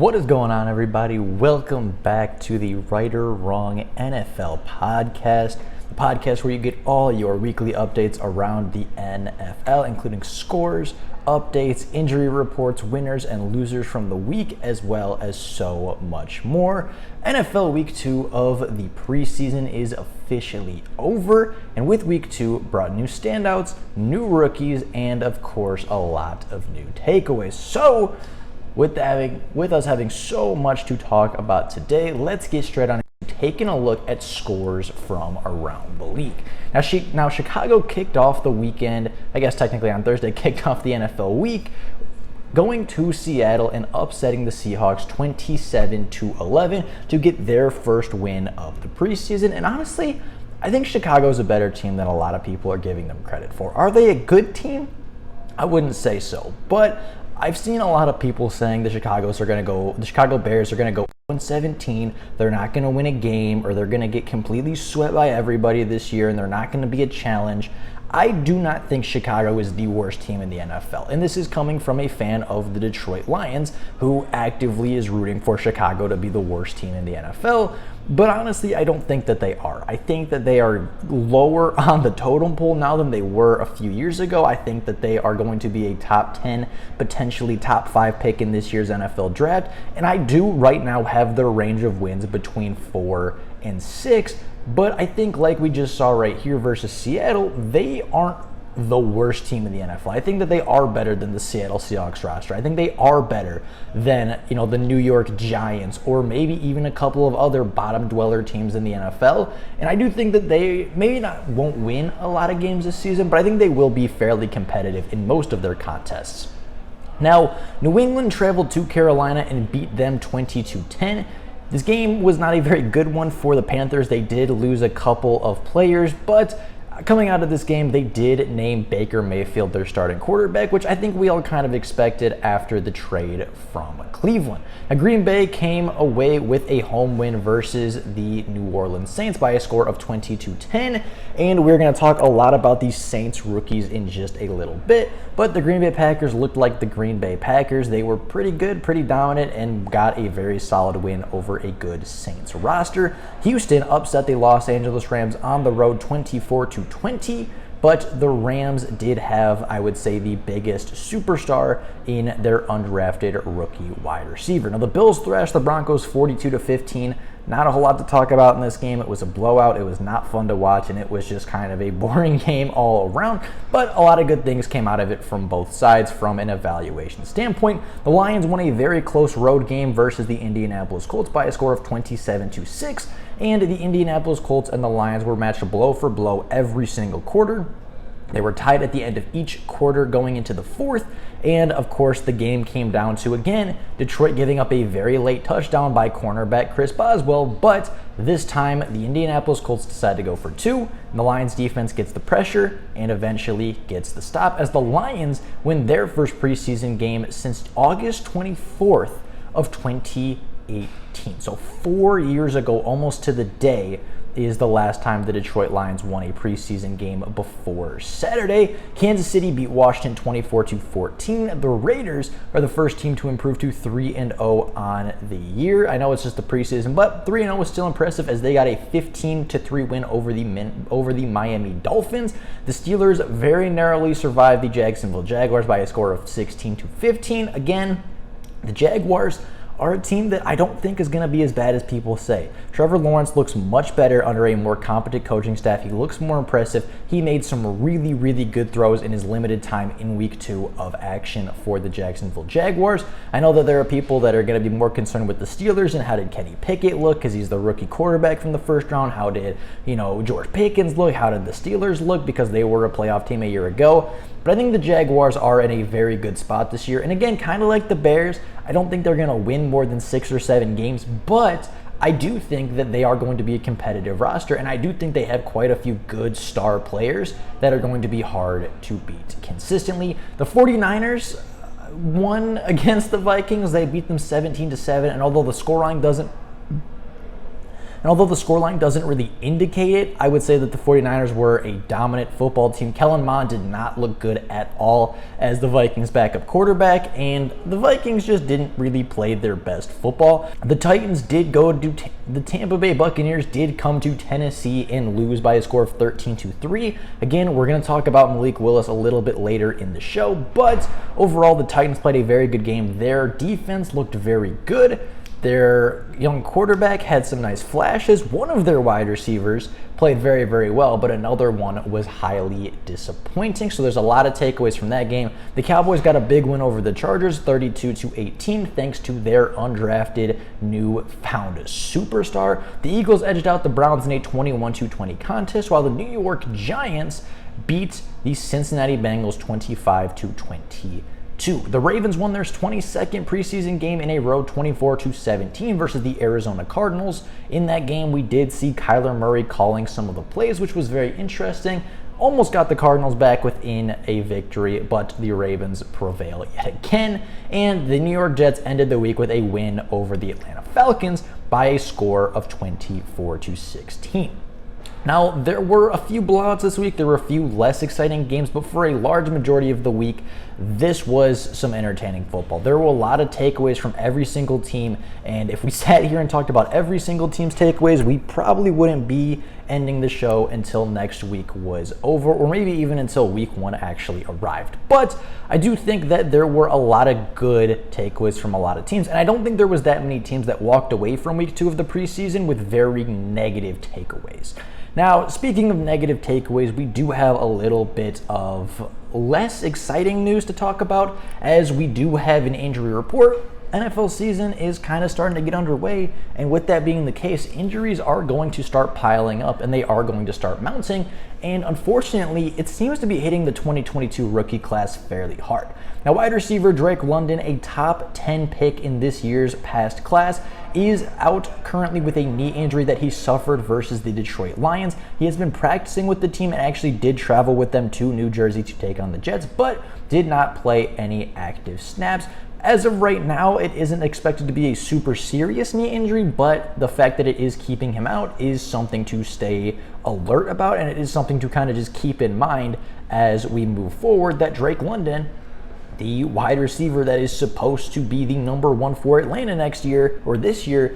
What is going on, everybody? Welcome back to the Right or Wrong NFL podcast, the podcast where you get all your weekly updates around the NFL, including scores, updates, injury reports, winners and losers from the week, as well as so much more. NFL Week 2 of the preseason is officially over, and with Week 2 brought new standouts, new rookies, and of course a lot of new takeaways. So with us having so much to talk about today, let's get straight on taking a look at scores from around the league. Now Chicago kicked off the weekend, I guess technically on Thursday, kicked off the NFL week, going to Seattle and upsetting the Seahawks 27-11 to get their first win of the preseason. And honestly, I think Chicago's a better team than a lot of people are giving them credit for. Are they a good team? I wouldn't say so, but I've seen a lot of people saying the Chicago Bears are going to go 1-17. They're not going to win a game, or they're going to get completely swept by everybody this year, and they're not going to be a challenge. I do not think Chicago is the worst team in the NFL, and this is coming from a fan of the Detroit Lions who actively is rooting for Chicago to be the worst team in the NFL. But honestly, I don't think that they are. I think that they are lower on the totem pole now than they were a few years ago. I think that they are going to be a top 10, potentially top 5 pick in this year's NFL draft. And I do right now have their range of wins between 4 and 6. But I think, like we just saw right here versus Seattle, they aren't the worst team in the NFL. I think that they are better than the Seattle Seahawks roster. I think they are better than, the New York Giants, or maybe even a couple of other bottom dweller teams in the NFL. And I do think that they won't win a lot of games this season, but I think they will be fairly competitive in most of their contests. Now, New England traveled to Carolina and beat them 20-10. This game was not a very good one for the Panthers. They did lose a couple of players, but coming out of this game, they did name Baker Mayfield their starting quarterback, which I think we all kind of expected after the trade from Cleveland. Now, Green Bay came away with a home win versus the New Orleans Saints by a score of 20-10, and we're going to talk a lot about these Saints rookies in just a little bit, but the Green Bay Packers looked like the Green Bay Packers. They were pretty good, pretty dominant, and got a very solid win over a good Saints roster. Houston upset the Los Angeles Rams on the road 24-20, but the Rams did have, I would say, the biggest superstar in their undrafted rookie wide receiver. Now, the Bills thrashed the Broncos 42-15. Not a whole lot to talk about in this game. It was a blowout. It was not fun to watch, and it was just kind of a boring game all around. But a lot of good things came out of it from both sides from an evaluation standpoint. The Lions won a very close road game versus the Indianapolis Colts by a score of 27-6, and the Indianapolis Colts and the Lions were matched blow for blow every single quarter. They were tied at the end of each quarter going into the fourth, and of course the game came down to, again, Detroit giving up a very late touchdown by cornerback Chris Boswell, but this time the Indianapolis Colts decide to go for 2, and the Lions defense gets the pressure and eventually gets the stop as the Lions win their first preseason game since August 24th of 2018. So 4 years ago, almost to the day, is the last time the Detroit Lions won a preseason game before Saturday. Kansas City beat Washington 24-14. The Raiders are the first team to improve to 3-0 on the year. I know it's just the preseason, but 3-0 is still impressive as they got a 15-3 win over the Miami Dolphins. The Steelers very narrowly survived the Jacksonville Jaguars by a score of 16-15. Again, the Jaguars are a team that I don't think is going to be as bad as people say. Trevor Lawrence looks much better under a more competent coaching staff. He looks more impressive. He made some really, really good throws in his limited time in week 2 of action for the Jacksonville Jaguars. I know that there are people that are going to be more concerned with the Steelers and how did Kenny Pickett look because he's the rookie quarterback from the first round. How did, George Pickens look? How did the Steelers look because they were a playoff team a year ago? But I think the Jaguars are in a very good spot this year. And again, kind of like the Bears, I don't think they're going to win more than 6 or 7 games, but I do think that they are going to be a competitive roster, and I do think they have quite a few good star players that are going to be hard to beat consistently. The 49ers won against the Vikings. They beat them 17-7, and although the scoreline doesn't And although the scoreline doesn't really indicate it, I would say that the 49ers were a dominant football team. Kellen Mond did not look good at all as the Vikings backup quarterback, and the Vikings just didn't really play their best football. The Titans did go to the Tampa Bay Buccaneers did come to Tennessee and lose by a score of 13-3. Again, we're going to talk about Malik Willis a little bit later in the show, but overall the Titans played a very good game. Their defense looked very good. Their young quarterback had some nice flashes. One of their wide receivers played very, very well, but another one was highly disappointing. So there's a lot of takeaways from that game. The Cowboys got a big win over the Chargers, 32-18, thanks to their undrafted newfound superstar. The Eagles edged out the Browns in a 21-20 contest, while the New York Giants beat the Cincinnati Bengals 25-22. The Ravens won their 22nd preseason game in a row, 24-17 versus the Arizona Cardinals. In that game, we did see Kyler Murray calling some of the plays, which was very interesting. Almost got the Cardinals back within a victory, but the Ravens prevail yet again. And the New York Jets ended the week with a win over the Atlanta Falcons by a score of 24-16. Now, there were a few blowouts this week. There were a few less exciting games, but for a large majority of the week, this was some entertaining football. There were a lot of takeaways from every single team, and if we sat here and talked about every single team's takeaways, we probably wouldn't be ending the show until next week was over, or maybe even until week 1 actually arrived. But I do think that there were a lot of good takeaways from a lot of teams, and I don't think there was that many teams that walked away from week 2 of the preseason with very negative takeaways. Now, speaking of negative takeaways, we do have a little bit of less exciting news to talk about, as we do have an injury report. NFL season is kind of starting to get underway, and with that being the case, injuries are going to start piling up and they are going to start mounting, and unfortunately, it seems to be hitting the 2022 rookie class fairly hard. Now, wide receiver Drake London, a top 10 pick in this year's past class, is out currently with a knee injury that he suffered versus the Detroit Lions. He has been practicing with the team and actually did travel with them to New Jersey to take on the Jets, but did not play any active snaps. As of right now, it isn't expected to be a super serious knee injury, but the fact that it is keeping him out is something to stay alert about, and it is something to kind of just keep in mind as we move forward, that Drake London, the wide receiver that is supposed to be the number 1 for Atlanta next year, or this year,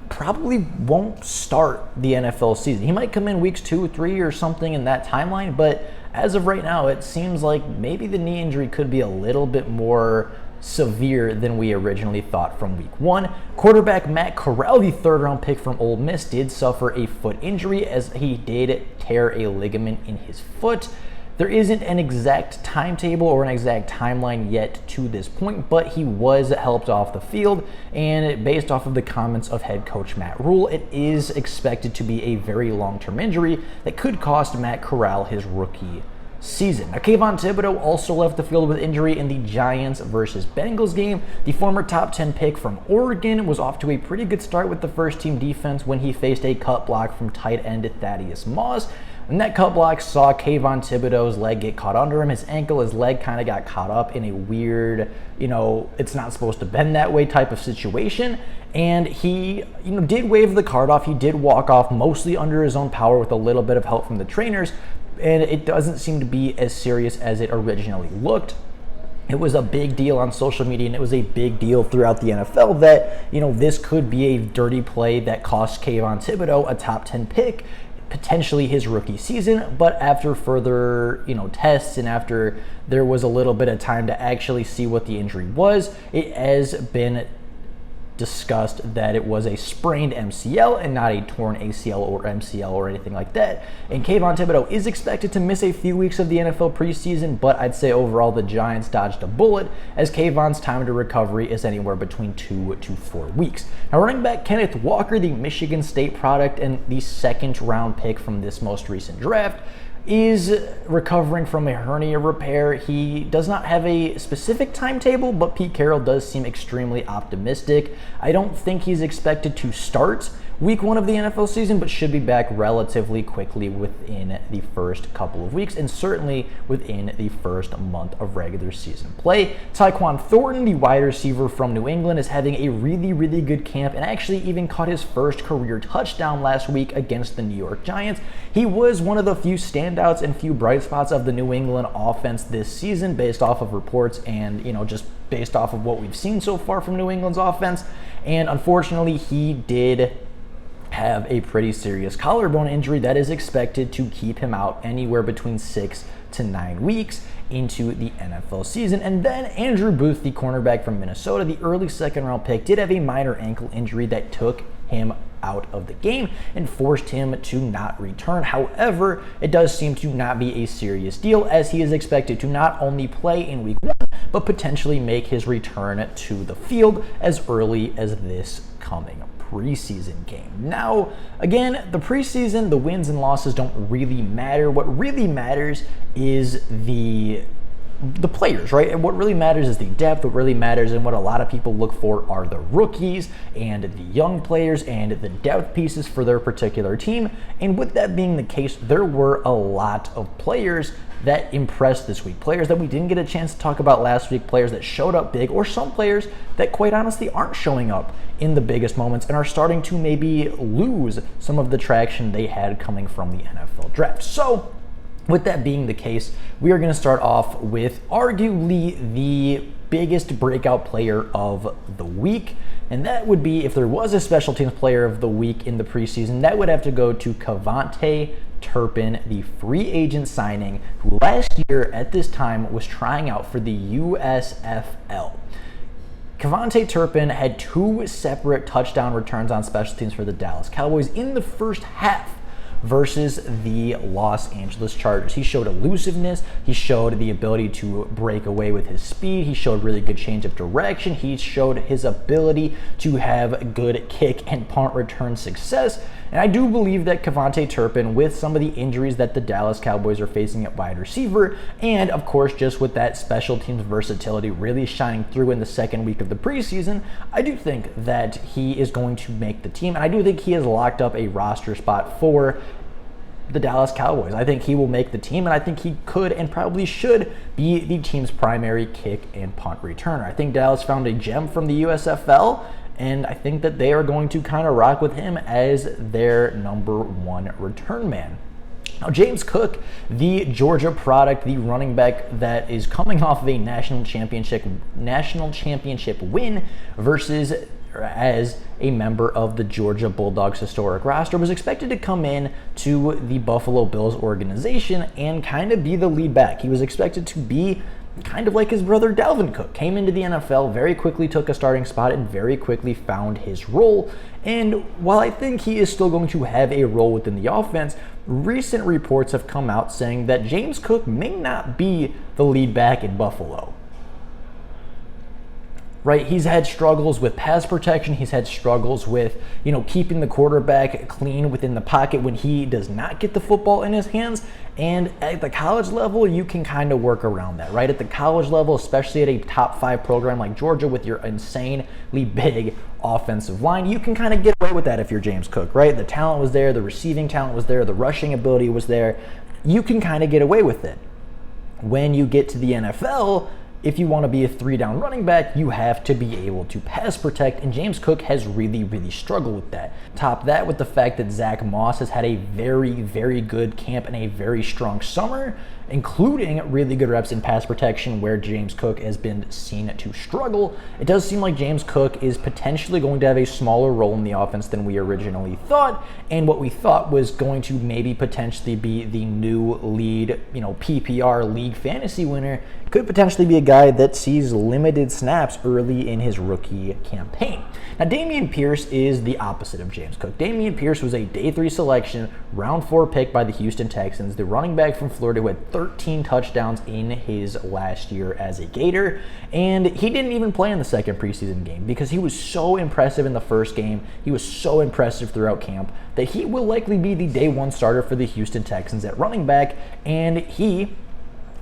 probably won't start the NFL season. He might come in weeks 2 or 3 or something in that timeline, but as of right now, it seems like maybe the knee injury could be a little bit more severe than we originally thought from week 1. Quarterback Matt Corral, the 3rd round pick from Ole Miss, did suffer a foot injury as he did tear a ligament in his foot. There isn't an exact timetable or an exact timeline yet to this point, but he was helped off the field, and based off of the comments of head coach Matt Rule, it is expected to be a very long-term injury that could cost Matt Corral his rookie season. Now, Kayvon Thibodeau also left the field with injury in the Giants versus Bengals game. The former top 10 pick from Oregon was off to a pretty good start with the first team defense when he faced a cut block from tight end Thaddeus Moss. And that cut block saw Kayvon Thibodeau's leg get caught under him. His ankle, his leg kind of got caught up in a weird, it's not supposed to bend that way type of situation. And he, did wave the card off. He did walk off mostly under his own power with a little bit of help from the trainers. And it doesn't seem to be as serious as it originally looked. It was a big deal on social media, and it was a big deal throughout the NFL that, this could be a dirty play that cost Kayvon Thibodeau a top 10 pick, potentially his rookie season. But after further, tests, and after there was a little bit of time to actually see what the injury was, it has been discussed that it was a sprained MCL and not a torn ACL or MCL or anything like that. And Kayvon Thibodeau is expected to miss a few weeks of the NFL preseason, but I'd say overall the Giants dodged a bullet, as Kayvon's time to recovery is anywhere between 2 to 4 weeks. Now, running back Kenneth Walker, the Michigan State product and the 2nd round pick from this most recent draft, is recovering from a hernia repair. He does not have a specific timetable, but Pete Carroll does seem extremely optimistic. I don't think he's expected to start week 1 of the NFL season, but should be back relatively quickly within the first couple of weeks, and certainly within the first month of regular season play. Tyquan Thornton, the wide receiver from New England, is having a really good camp and actually even caught his first career touchdown last week against the New York Giants. He was one of the few standouts and few bright spots of the New England offense this season based off of reports and, just based off of what we've seen so far from New England's offense. And unfortunately, he did have a pretty serious collarbone injury that is expected to keep him out anywhere between 6 to 9 weeks into the NFL season. And then Andrew Booth, the cornerback from Minnesota, the early second-round pick, did have a minor ankle injury that took him out of the game and forced him to not return. However, it does seem to not be a serious deal, as he is expected to not only play in week 1, but potentially make his return to the field as early as this coming preseason game. Now, again, the preseason, the wins and losses don't really matter. What really matters is the players, right? And what really matters is the depth. What really matters and what a lot of people look for are the rookies and the young players and the depth pieces for their particular team. And with that being the case, there were a lot of players that impressed this week. Players that we didn't get a chance to talk about last week, players that showed up big, or some players that quite honestly aren't showing up in the biggest moments and are starting to maybe lose some of the traction they had coming from the NFL draft. So, with that being the case, we are going to start off with arguably the biggest breakout player of the week. And that would be, if there was a special teams player of the week in the preseason, that would have to go to KaVontae Turpin, the free agent signing, who last year at this time was trying out for the USFL. KaVontae Turpin had 2 separate touchdown returns on special teams for the Dallas Cowboys in the first half versus the Los Angeles Chargers. He showed elusiveness. He showed the ability to break away with his speed. He showed really good change of direction. He showed his ability to have good kick and punt return success. And I do believe that KaVontae Turpin, with some of the injuries that the Dallas Cowboys are facing at wide receiver, and of course just with that special teams versatility really shining through in the second week of the preseason, I do think that he is going to make the team. And I do think he has locked up a roster spot for the Dallas Cowboys. I think he will make the team, and I think he could and probably should be the team's primary kick and punt returner. I think Dallas found a gem from the USFL, and I think that they are going to kind of rock with him as their number 1 return man. Now, James Cook, the Georgia product, the running back that is coming off of a national championship win versus as a member of the Georgia Bulldogs historic roster, was expected to come in to the Buffalo Bills organization and kind of be the lead back. He was expected to be kind of like his brother Dalvin Cook. Came into the NFL, very quickly took a starting spot, and very quickly found his role. And while I think he is still going to have a role within the offense, recent reports have come out saying that James Cook may not be the lead back in Buffalo. Right, he's had struggles with pass protection. He's had struggles with, keeping the quarterback clean within the pocket when he does not get the football in his hands. And at the college level, you can kind of work around that, right? At the college level, especially at a top 5 program like Georgia with your insanely big offensive line, you can kind of get away with that if you're James Cook, right? The talent was there, the receiving talent was there, the rushing ability was there. You can kind of get away with it. When you get to the NFL, if you want to be a 3-down running back, you have to be able to pass protect, and James Cook has really struggled with that. Top that with the fact that Zach Moss has had a very good camp and a very strong summer, including really good reps in pass protection where James Cook has been seen to struggle. It does seem like James Cook is potentially going to have a smaller role in the offense than we originally thought, and what we thought was going to maybe potentially be the new lead, PPR league fantasy winner, could potentially be a guy that sees limited snaps early in his rookie campaign. Now, Dameon Pierce is the opposite of James Cook. Dameon Pierce was a day 3 selection, round 4 pick by the Houston Texans, the running back from Florida who had 13 touchdowns in his last year as a Gator, and he didn't even play in the second preseason game because he was so impressive in the first game. He was so impressive throughout camp that he will likely be the day 1 starter for the Houston Texans at running back, and he,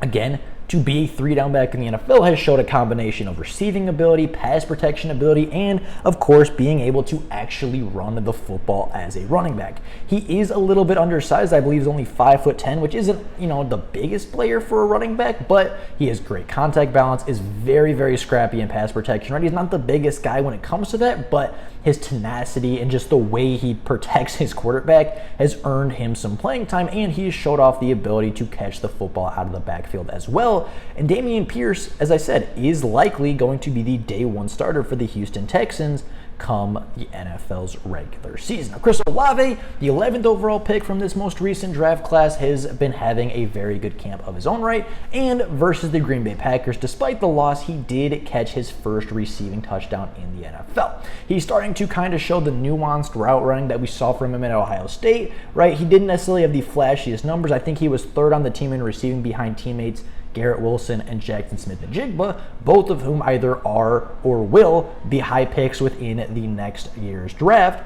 again, to be a 3-down back in the NFL has showed a combination of receiving ability, pass protection ability, and of course being able to actually run the football as a running back. He is a little bit undersized. I believe he's only 5'10", which isn't, the biggest player for a running back, but he has great contact balance, is very, very scrappy in pass protection, right? He's not the biggest guy when it comes to that, but his tenacity and just the way he protects his quarterback has earned him some playing time, and he has showed off the ability to catch the football out of the backfield as well. And Dameon Pierce, as I said, is likely going to be the day one starter for the Houston Texans come the NFL's regular season. Now, Chris Olave, the 11th overall pick from this most recent draft class, has been having a very good camp of his own right, and versus the Green Bay Packers, despite the loss, he did catch his first receiving touchdown in the NFL. He's starting to kind of show the nuanced route running that we saw from him at Ohio State, right? He didn't necessarily have the flashiest numbers. I think he was third on the team in receiving behind teammates Garrett Wilson and Jackson Smith-Njigba, both of whom either are or will be high picks within the next year's draft.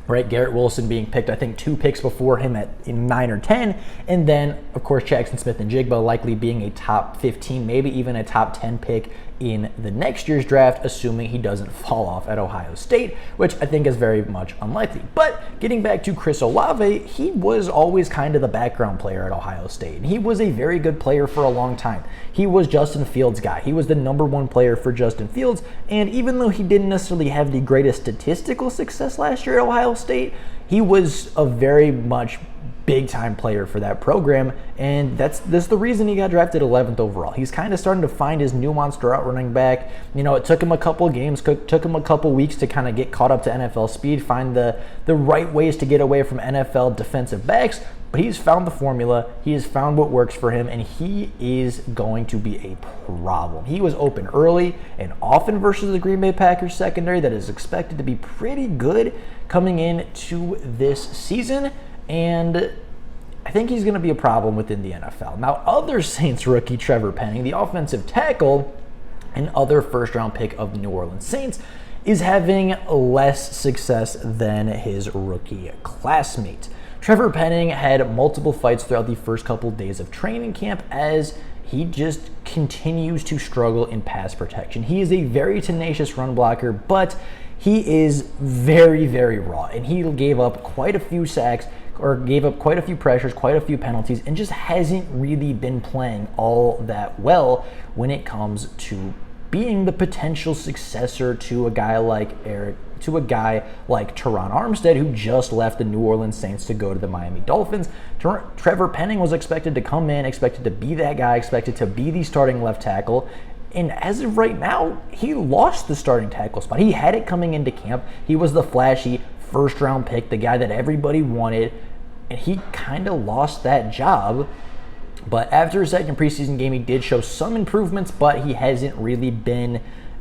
Right, Garrett Wilson being picked, I think, 2 picks before him in 9 or 10, and then, of course, Jackson Smith-Njigba likely being a top 15, maybe even a top 10 pick in the next year's draft, assuming he doesn't fall off at Ohio State, which I think is very much unlikely. But getting back to Chris Olave, he was always kind of the background player at Ohio State, and he was a very good player for a long time. He was Justin Fields' guy. He was the number 1 player for Justin Fields, and even though he didn't necessarily have the greatest statistical success last year at Ohio State, he was a very much big-time player for that program, and that's the reason he got drafted 11th overall. He's kind of starting to find his nuanced route running back. It took him a couple of games, took him a couple weeks to kind of get caught up to NFL speed, find the right ways to get away from NFL defensive backs, but he's found the formula. He has found what works for him, and he is going to be a problem. He was open early and often versus the Green Bay Packers secondary that is expected to be pretty good coming into this season, and I think he's going to be a problem within the NFL. Now, other Saints rookie Trevor Penning, the offensive tackle and other first-round pick of the New Orleans Saints, is having less success than his rookie classmate. Trevor Penning had multiple fights throughout the first couple days of training camp as he just continues to struggle in pass protection. He is a very tenacious run blocker, but he is very, very raw, and he gave up quite a few sacks, or gave up quite a few pressures, quite a few penalties, and just hasn't really been playing all that well when it comes to being the potential successor to a guy like Teron Armstead, who just left the New Orleans Saints to go to the Miami Dolphins. Trevor Penning was expected to come in, expected to be that guy, expected to be the starting left tackle. And as of right now, he lost the starting tackle spot. He had it coming into camp. He was the flashy first-round pick, the guy that everybody wanted, and he kind of lost that job. But after his second preseason game, he did show some improvements, but he hasn't really been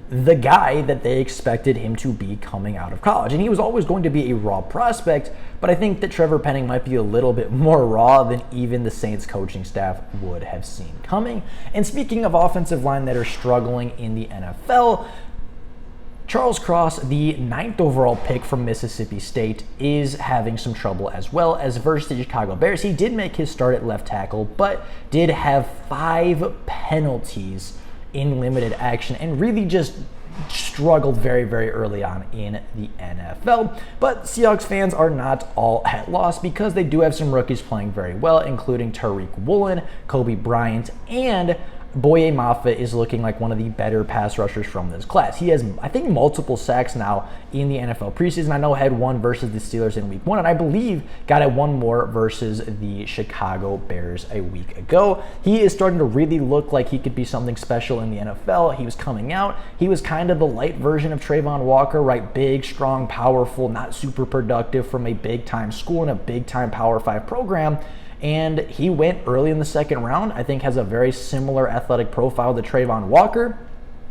the guy that they expected him to be coming out of college. And he was always going to be a raw prospect, but I think that Trevor Penning might be a little bit more raw than even the Saints coaching staff would have seen coming. And speaking of offensive line that are struggling in the NFL, Charles Cross, the 9th overall pick from Mississippi State, is having some trouble as well as versus the Chicago Bears. He did make his start at left tackle, but did have 5 penalties in limited action and really just struggled very, very early on in the NFL. But Seahawks fans are not all at loss because they do have some rookies playing very well, including Tariq Woolen, Kobe Bryant, and Boye Mafa is looking like one of the better pass rushers from this class. He has, I think, multiple sacks now in the NFL preseason. I know had one versus the Steelers in week 1, and I believe got it one more versus the Chicago Bears a week ago. He is starting to really look like he could be something special in the NFL. He was coming out. He was kind of the light version of Trayvon Walker, right? Big, strong, powerful, not super productive from a big-time school and a big-time Power 5 program. And he went early in the second round. I think has a very similar athletic profile to Trayvon Walker.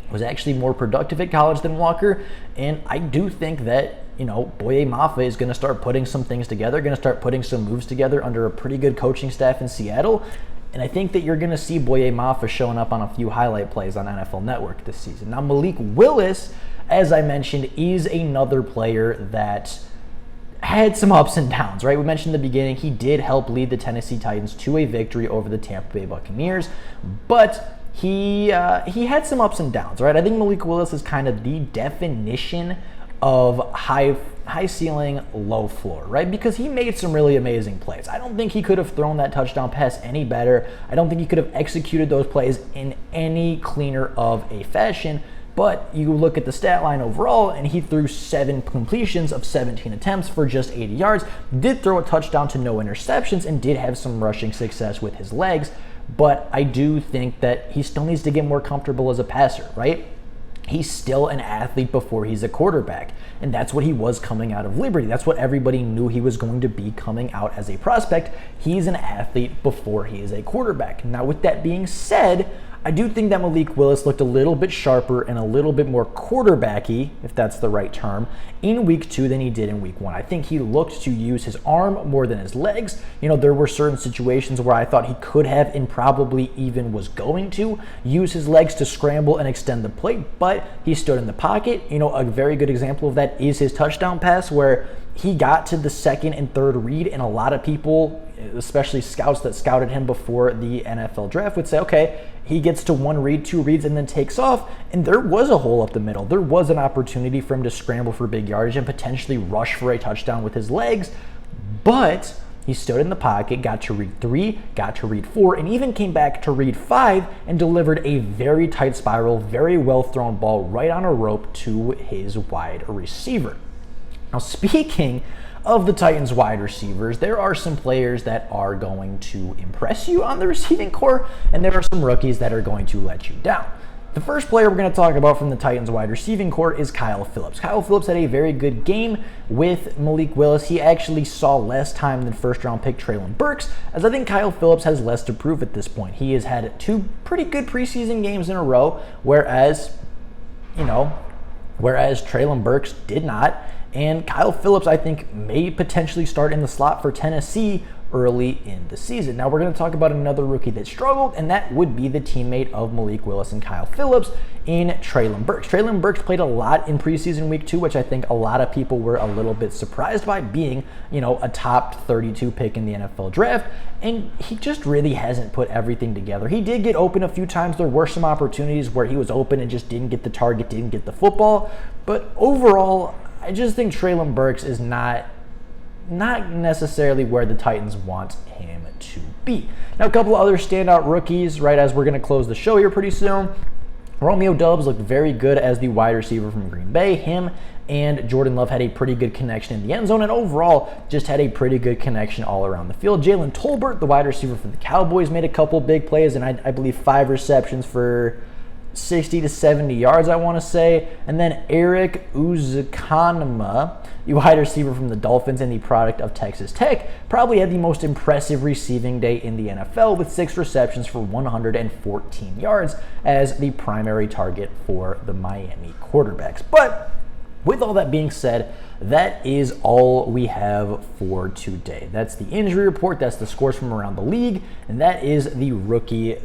Was actually more productive at college than Walker. And I do think that, Boye Mafa is going to start putting some things together, going to start putting some moves together under a pretty good coaching staff in Seattle. And I think that you're going to see Boye Mafa showing up on a few highlight plays on NFL Network this season. Now, Malik Willis, as I mentioned, is another player that had some ups and downs, right? We mentioned in the beginning, he did help lead the Tennessee Titans to a victory over the Tampa Bay Buccaneers, but he had some ups and downs, right? I think Malik Willis is kind of the definition of high ceiling, low floor, right? Because he made some really amazing plays. I don't think he could have thrown that touchdown pass any better. I don't think he could have executed those plays in any cleaner of a fashion. But you look at the stat line overall, and he threw 7 completions of 17 attempts for just 80 yards, did throw a touchdown to no interceptions, and did have some rushing success with his legs. But I do think that he still needs to get more comfortable as a passer, right? He's still an athlete before he's a quarterback. And that's what he was coming out of Liberty. That's what everybody knew he was going to be coming out as a prospect. He's an athlete before he is a quarterback. Now, with that being said, I do think that Malik Willis looked a little bit sharper and a little bit more quarterbacky, if that's the right term, in week 2 than he did in week 1. I think he looked to use his arm more than his legs. You know, there were certain situations where I thought he could have and probably even was going to use his legs to scramble and extend the play, but he stood in the pocket. You know, a very good example of that is his touchdown pass where he got to the second and third read, and a lot of people, especially scouts that scouted him before the NFL draft, would say, okay, he gets to 1 read, 2 reads, and then takes off. And there was a hole up the middle. There was an opportunity for him to scramble for big yardage and potentially rush for a touchdown with his legs. But he stood in the pocket, got to read 3, got to read 4, and even came back to read 5 and delivered a very tight spiral, very well thrown ball right on a rope to his wide receiver. Now, speaking of the Titans wide receivers, there are some players that are going to impress you on the receiving corps, and there are some rookies that are going to let you down. The first player we're going to talk about from the Titans wide receiving corps is Kyle Phillips. Kyle Phillips had a very good game with Malik Willis. He actually saw less time than first-round pick Treylon Burks, as I think Kyle Phillips has less to prove at this point. He has had 2 pretty good preseason games in a row, whereas Treylon Burks did not. And Kyle Phillips, I think, may potentially start in the slot for Tennessee early in the season. Now, we're going to talk about another rookie that struggled, and that would be the teammate of Malik Willis and Kyle Phillips in Treylon Burks. Treylon Burks played a lot in preseason week 2, which I think a lot of people were a little bit surprised by, being, a top 32 pick in the NFL draft, and he just really hasn't put everything together. He did get open a few times. There were some opportunities where he was open and just didn't get the target, didn't get the football, but overall, I just think Treylon Burks is not necessarily where the Titans want him to be. Now, a couple of other standout rookies, right, as we're going to close the show here pretty soon. Romeo Doubs looked very good as the wide receiver from Green Bay. Him and Jordan Love had a pretty good connection in the end zone, and overall just had a pretty good connection all around the field. Jalen Tolbert, the wide receiver for the Cowboys, made a couple big plays, and I believe 5 receptions for 60 to 70 yards, I want to say. And then Eric Uzukanma, the wide receiver from the Dolphins and the product of Texas Tech, probably had the most impressive receiving day in the NFL with 6 receptions for 114 yards as the primary target for the Miami quarterbacks. But with all that being said, that is all we have for today. That's the injury report, that's the scores from around the league, and that is the rookie,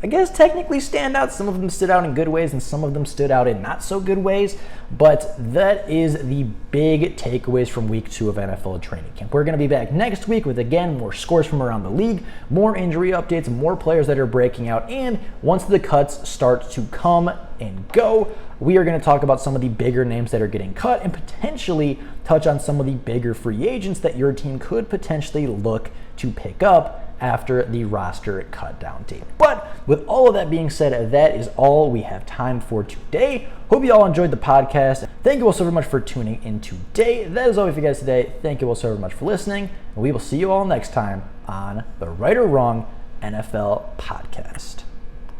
I guess, technically standouts. Some of them stood out in good ways and some of them stood out in not so good ways, but that is the big takeaways from week 2 of NFL training camp. We're going to be back next week with, again, more scores from around the league, more injury updates, more players that are breaking out, and once the cuts start to come and go, we are going to talk about some of the bigger names that are getting cut and potentially touch on some of the bigger free agents that your team could potentially look to pick up after the roster cut down date. But with all of that being said, that is all we have time for today. Hope you all enjoyed the podcast. Thank you all so very much for tuning in today. That is all for you guys today. Thank you all so very much for listening, and we will see you all next time on the Right or Wrong NFL podcast.